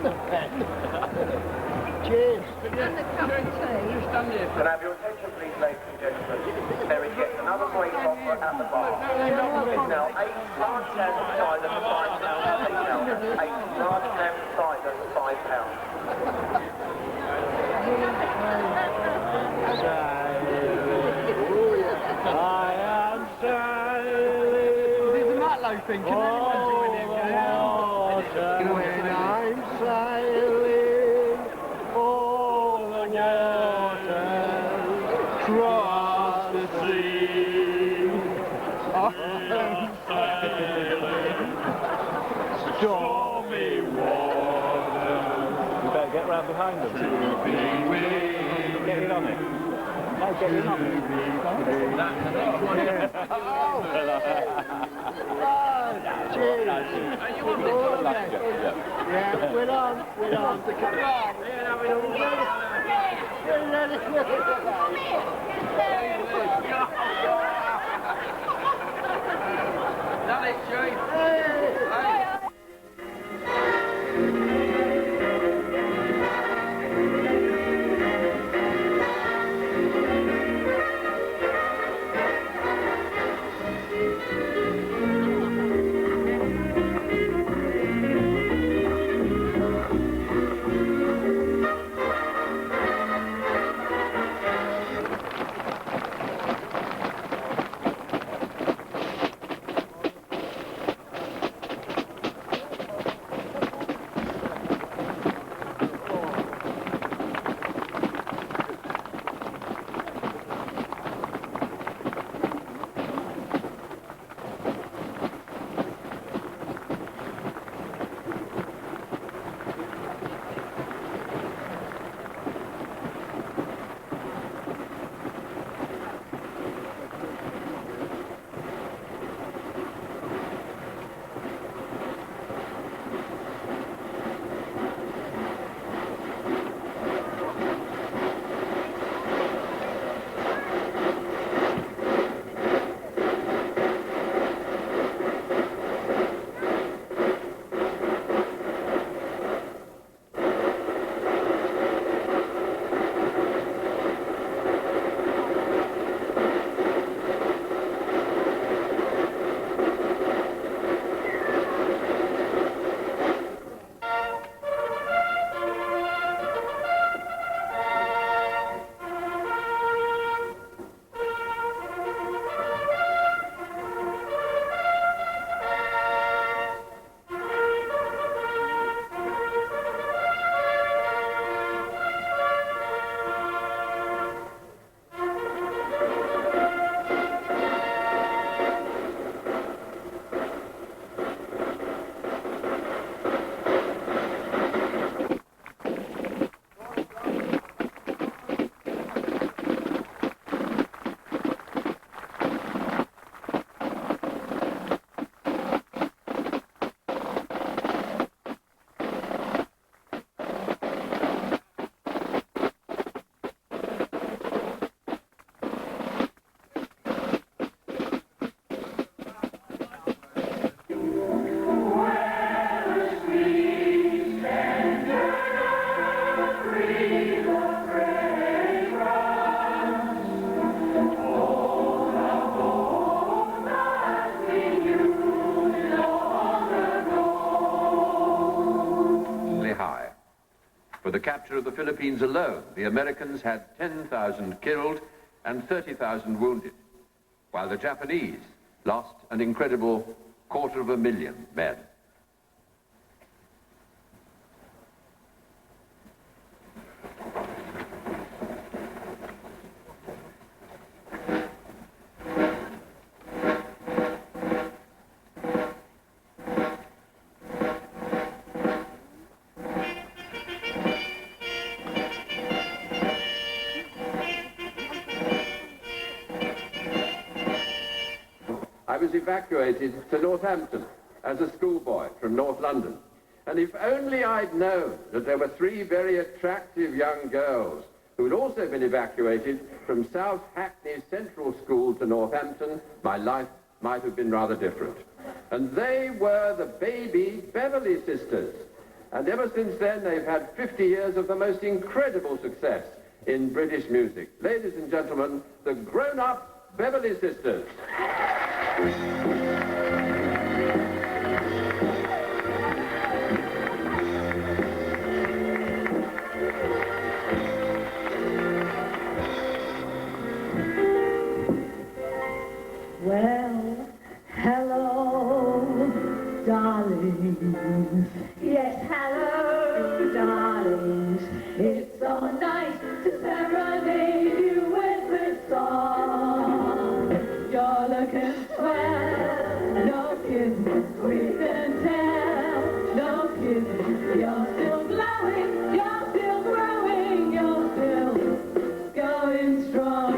Cheers. And the cup of tea. Can I have your attention, please, ladies and gentlemen? There is yet another great offer at the bar. It's now 8 large cans of cider for £5. 8 large cans of cider for £5. I am sailing. There's a Matlow thing. Can anyone join in? When I'm sailing all the waters cross the sea. I'm sailing stormy waters. You better get round behind them. To be with Get in on it. No, get in on it. Cheers. Yeah, we're on. Come on. That is true. For the capture of the Philippines alone, the Americans had 10,000 killed and 30,000 wounded, while the Japanese lost an incredible 250,000 men. I was evacuated to Northampton as a schoolboy from North London. And if only I'd known that there were 3 very attractive young girls who had also been evacuated from South Hackney Central School to Northampton, my life might have been rather different. And they were the baby Beverley sisters, And ever since then, they've had 50 years of the most incredible success in British music. Ladies and gentlemen, the grown-up Beverly Sisters. Well, hello, darlings. Yes, hello, darlings. It's so nice to serenade you with this song. You're looking swell, no kidding, we can tell. No kidding, you're still glowing, you're still growing, you're still going strong.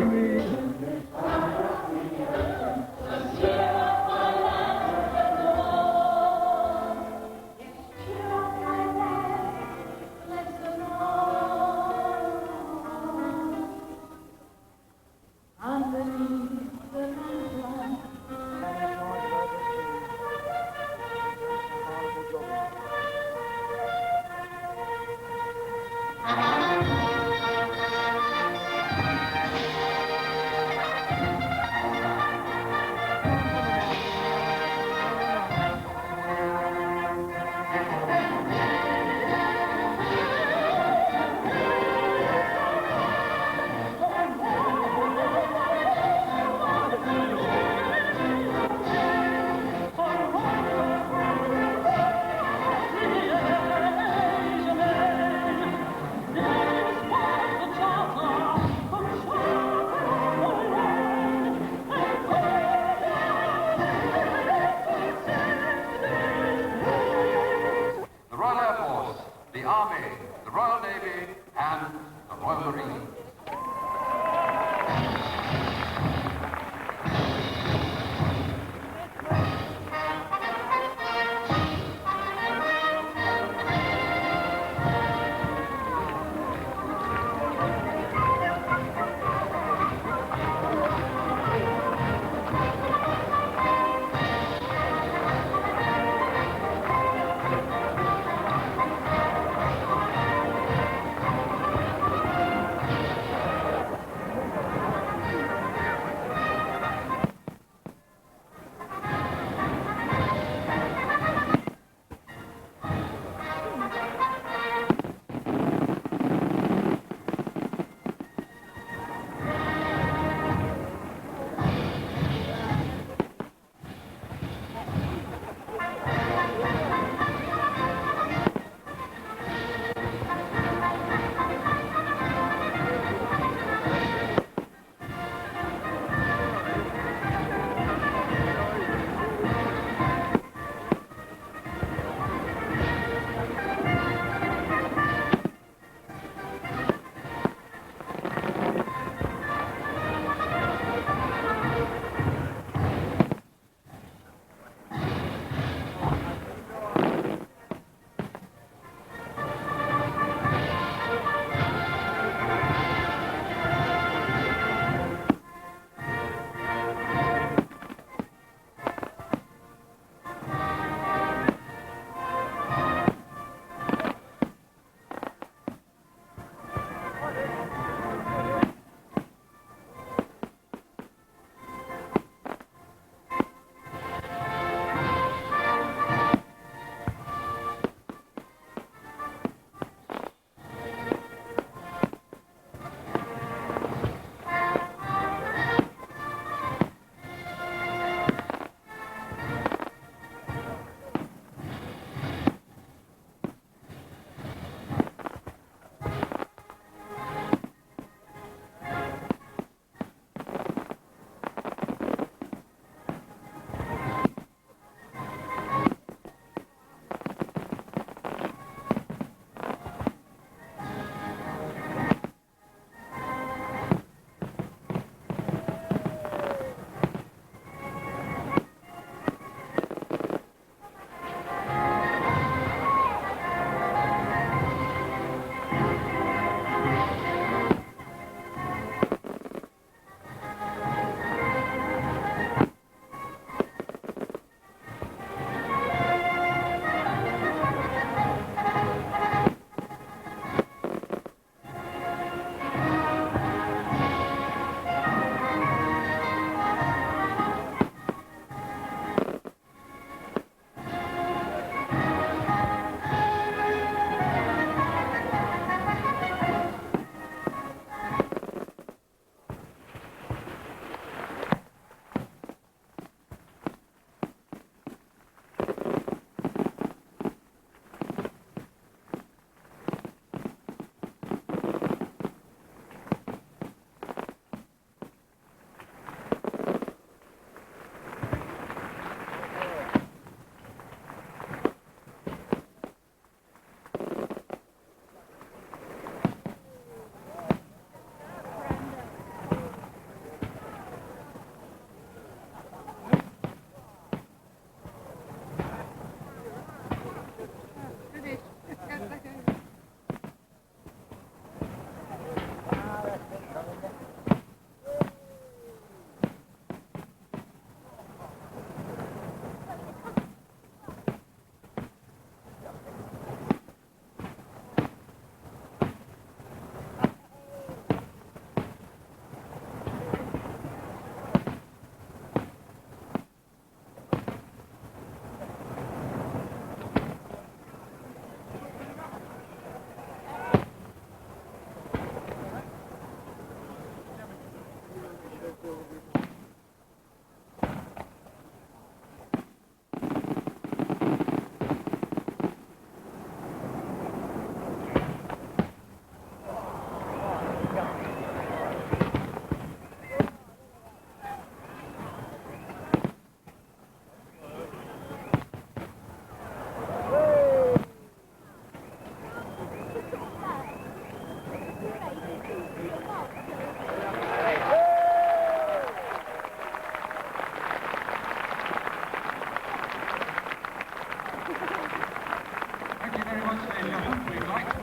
The Royal Air Force, the Army, the Royal Navy, and the Royal Marines.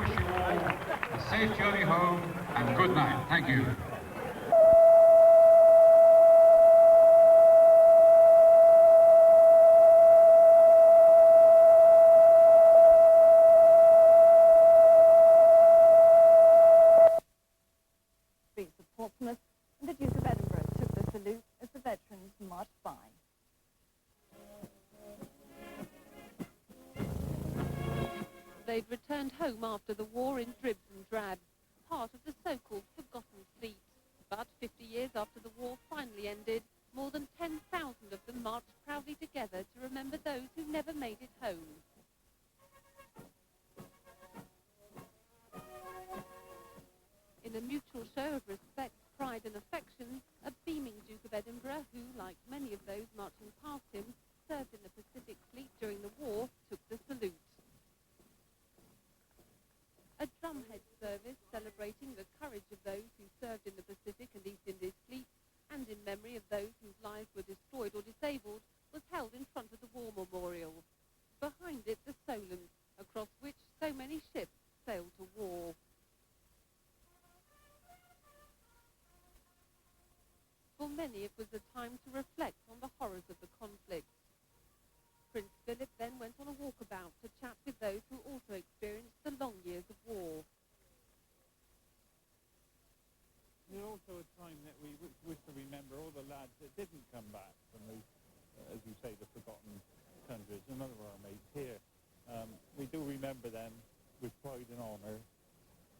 wish you all a safe journey home and good night. Thank you. Streets of Portsmouth, and the Duke of Edinburgh took the salute as the veterans marched by. They'd returned home after the war in dribs and drabs, part of the so-called forgotten fleet. But 50 years after the war finally ended, more than 10,000 of them marched proudly together to remember those who never made it home. In a mutual show of respect, pride and affection, a beaming Duke of Edinburgh, who, like many of those marching past him, served in the Pacific Fleet during the war, took the salute. A drumhead service celebrating the courage of those who served in the Pacific and East Indies Fleet, and in memory of those whose lives were destroyed or disabled, was held in front of the War Memorial. Behind it, the Solent, across which so many ships sailed to war. For many, it was a time to reflect on the horrors of the conflict. Prince Philip then went on a walkabout to chat with those who also experienced the long years of war. There's also a time that we wish to remember all the lads that didn't come back from those, as you say, the forgotten countries. None of our mates here. We do remember them with pride and honour.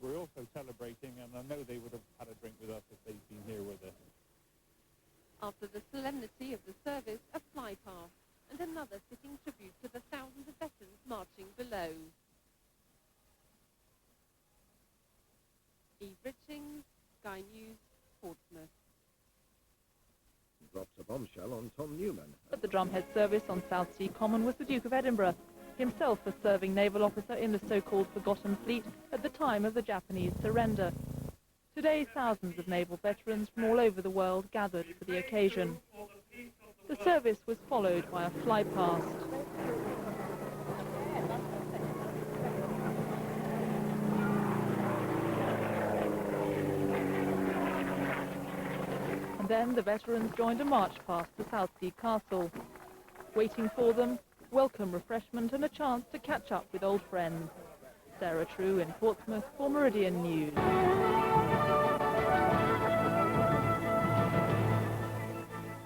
We're also celebrating, and I know they would have had a drink with us if they'd been here with us. After the solemnity of the service, a flypast, and another fitting tribute to the thousands of veterans marching below. Eve Richings, Sky News, Portsmouth. Drops a bombshell on Tom Newman. At the drumhead service on Southsea Common was the Duke of Edinburgh, himself a serving naval officer in the so-called forgotten fleet at the time of the Japanese surrender. Today, thousands of naval veterans from all over the world gathered for the occasion. The service was followed by a flypast. And then the veterans joined a march past to Southsea Castle. Waiting for them, welcome refreshment and a chance to catch up with old friends. Sarah True in Portsmouth for Meridian News.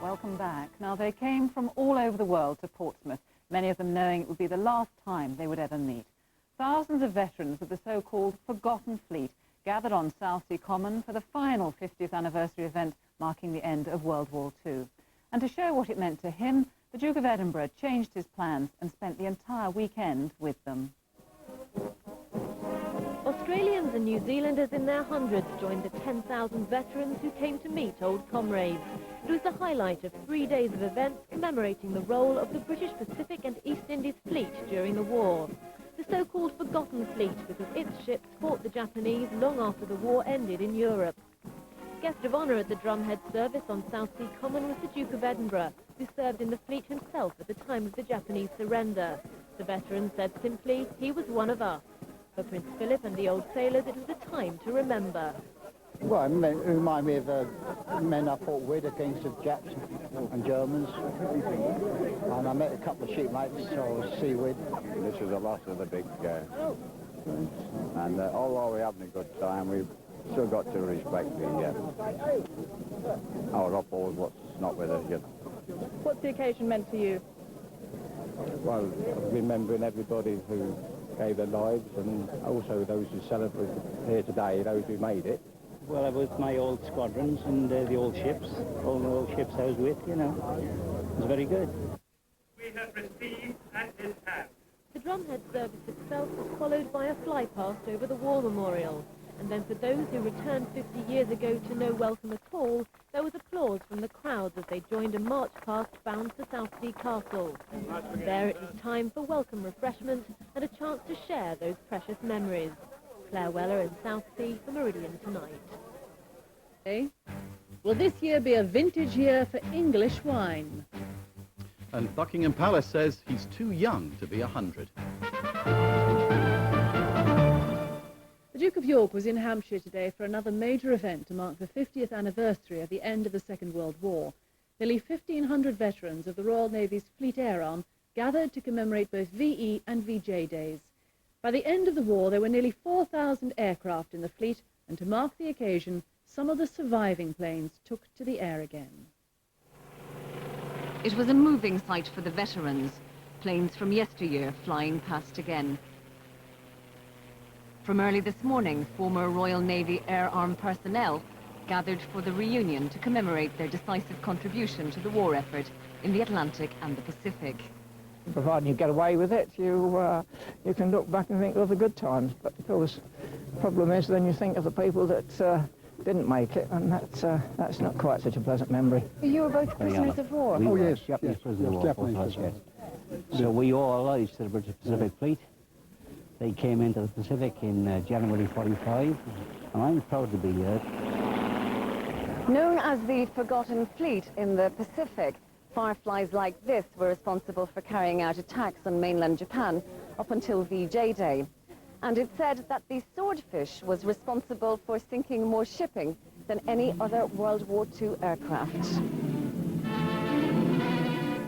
Welcome back. Now, they came from all over the world to Portsmouth, many of them knowing it would be the last time they would ever meet. Thousands of veterans of the so-called Forgotten Fleet gathered on Southsea Common for the final 50th anniversary event marking the end of World War II. And to show what it meant to him, the Duke of Edinburgh changed his plans and spent the entire weekend with them. Australians and New Zealanders in their hundreds joined the 10,000 veterans who came to meet old comrades. It was the highlight of 3 days of events commemorating the role of the British Pacific and East Indies Fleet during the war. The so-called Forgotten Fleet because its ships fought the Japanese long after the war ended in Europe. Guest of honour at the drumhead service on Southsea Common was the Duke of Edinburgh, who served in the fleet himself at the time of the Japanese surrender. The veteran said simply, he was one of us. For Prince Philip and the old sailors, it was a time to remember. Well, it reminds me of the men I fought with against the Japs and Germans. And I met a couple of shipmates, so I was sea with. This is a loss of the big and although we're having a good time, we've still got to respect our uppers, what's not with us yet. What's the occasion meant to you? Well, remembering everybody who gave their lives and also those who celebrate here today, those who made it. Well, I was with my old squadrons and the old ships, all the old ships I was with, you know. It was very good. We have received at his hand. The drumhead service itself was followed by a flypast over the War Memorial. And then for those who returned 50 years ago to no welcome at all, there was applause from the crowds as they joined a march past bound to Southsea Castle. And there it was time for welcome refreshment and a chance to share those precious memories. Claire Weller in Southsea for Meridian Tonight. Hey, will this year be a vintage year for English wine? And Buckingham Palace says he's too young to be 100. The Duke of York was in Hampshire today for another major event to mark the 50th anniversary of the end of the Second World War. Nearly 1,500 veterans of the Royal Navy's Fleet Air Arm gathered to commemorate both VE and VJ days. By the end of the war, there were nearly 4,000 aircraft in the fleet, and to mark the occasion, some of the surviving planes took to the air again. It was a moving sight for the veterans, planes from yesteryear flying past again. From early this morning, former Royal Navy Air Arm personnel gathered for the reunion to commemorate their decisive contribution to the war effort in the Atlantic and the Pacific. Providing you get away with it, you can look back and think of the good times. But of course, the problem is then you think of the people that didn't make it, and that's not quite such a pleasant memory. You were both prisoners of war? We Oh, were yes, Japanese yes, prisoners of yes, war, Japanese both of us, prisoners. yes. So we all allied to the British Pacific Fleet. They came into the Pacific in January 45, and I'm proud to be here. Known as the Forgotten Fleet in the Pacific, Fireflies like this were responsible for carrying out attacks on mainland Japan up until VJ Day. And it's said that the Swordfish was responsible for sinking more shipping than any other World War II aircraft.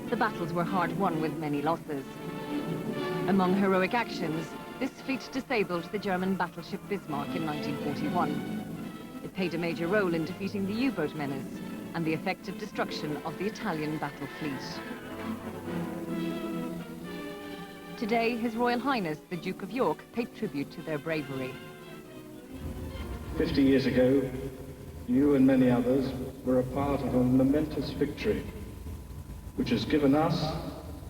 The battles were hard won with many losses. Among heroic actions, this fleet disabled the German battleship Bismarck in 1941. It played a major role in defeating the U-boat menace and the effective destruction of the Italian battle fleet. Today, His Royal Highness, the Duke of York, paid tribute to their bravery. 50 years ago, you and many others were a part of a momentous victory, which has given us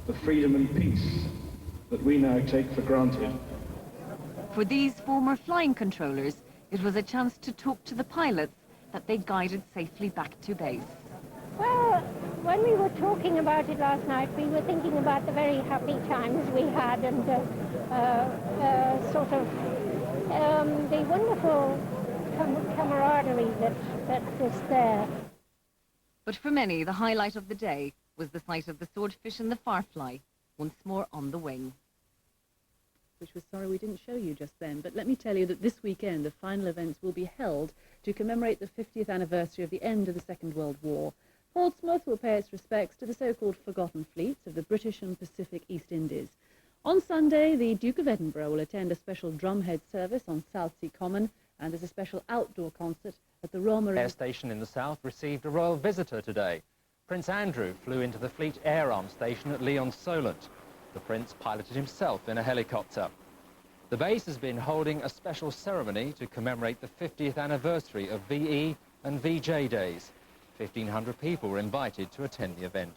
the freedom and peace that we now take for granted. For these former flying controllers, it was a chance to talk to the pilots that they guided safely back to base. Well, when we were talking about it last night, we were thinking about the very happy times we had and the wonderful camaraderie that was there. But for many, the highlight of the day was the sight of the Swordfish and the Firefly once more on the wing. Which we're sorry we didn't show you just then, but let me tell you that this weekend the final events will be held to commemorate the 50th anniversary of the end of the Second World War. Portsmouth will pay its respects to the so-called forgotten fleets of the British and Pacific East Indies. On Sunday, the Duke of Edinburgh will attend a special drumhead service on Southsea Common, and there's a special outdoor concert at the Royal Marine Air Station in the south received a royal visitor today. Prince Andrew flew into the Fleet Air Arm Station at Lyon-Solent. The Prince piloted himself in a helicopter. The base has been holding a special ceremony to commemorate the 50th anniversary of VE and VJ days. 1,500 people were invited to attend the event.